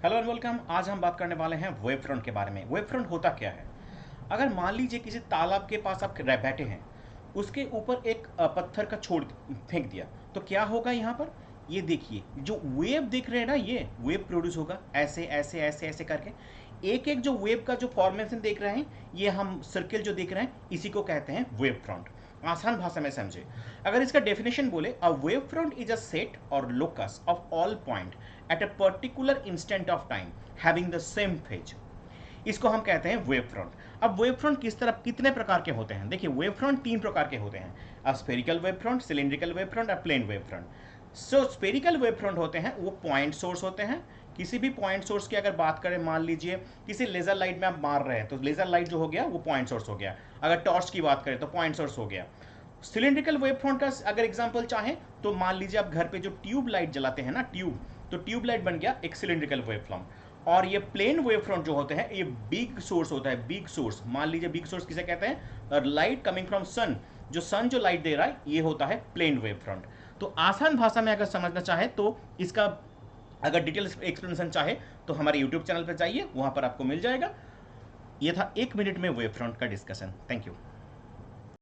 Hello and welcome. आज हम बात करने वाले हैं वेव फ्रंट के बारे में। वेव फ्रंट होता क्या है? अगर मान लीजिए किसी तालाब के पास आप बैठे हैं, उसके ऊपर एक पत्थर का छोड़ फेंक दिया, तो क्या होगा यहाँ पर? ये देखिए, जो वेव दिख रहे हैं ना, ये वेव प्रोड्यूस होगा ऐसे ऐसे ऐसे ऐसे करके। एक एक जो वेव का जो फॉर्मेशन देख रहे हैं, ये हम सर्किल जो देख रहे हैं, इसी को कहते हैं वेव फ्रंट। आसान भाषा में समझे, अगर इसका डेफिनेशन बोले, a wave front is a set or locus of all point at a particular instant of time having the same phase. इसको हम कहते हैं वेव फ्रंट। अब वेव फ्रंट किस तरह कितने प्रकार के होते हैं? देखिए, वेव फ्रंट तीन प्रकार के होते हैं: spherical wave front, cylindrical wave front और प्लेन वेव फ्रंट। सो स्फेरिकल वेव फ्रंट होते हैं, वो पॉइंट सोर्स होते हैं। किसी भी पॉइंट सोर्स की अगर बात करें, मान लीजिए किसी लेजर लाइट में आप मार रहे हैं, तो लेजर लाइट जो हो गया वो पॉइंट सोर्स हो गया। अगर टॉर्च की बात करें तो पॉइंट सोर्स हो गया। सिलिंड्रिकल वेव फ्रंट का अगर एग्जांपल चाहें, तो मान लीजिए आप घर पे जो ट्यूब लाइट जलाते हैं ना, ट्यूब, तो ट्यूब लाइट बन गया एक सिलिंड्रिकल वेव फ्रंट। और ये प्लेन वेव फ्रंट जो होते हैं, ये बिग सोर्स होता है, बिग सोर्स। मान लीजिए बिग सोर्स किसे कहते हैं? लाइट कमिंग फ्रॉम सन, जो सन जो लाइट दे रहा है, ये होता है प्लेन वेव फ्रंट। तो आसान भाषा में अगर समझना चाहे तो इसका अगर डिटेल एक्सप्लेनेशन चाहे तो हमारे यूट्यूब चैनल पर जाइए, वहां पर आपको मिल जाएगा। ये था 1 मिनट में वेव फ्रंट का डिस्कशन। Thank you.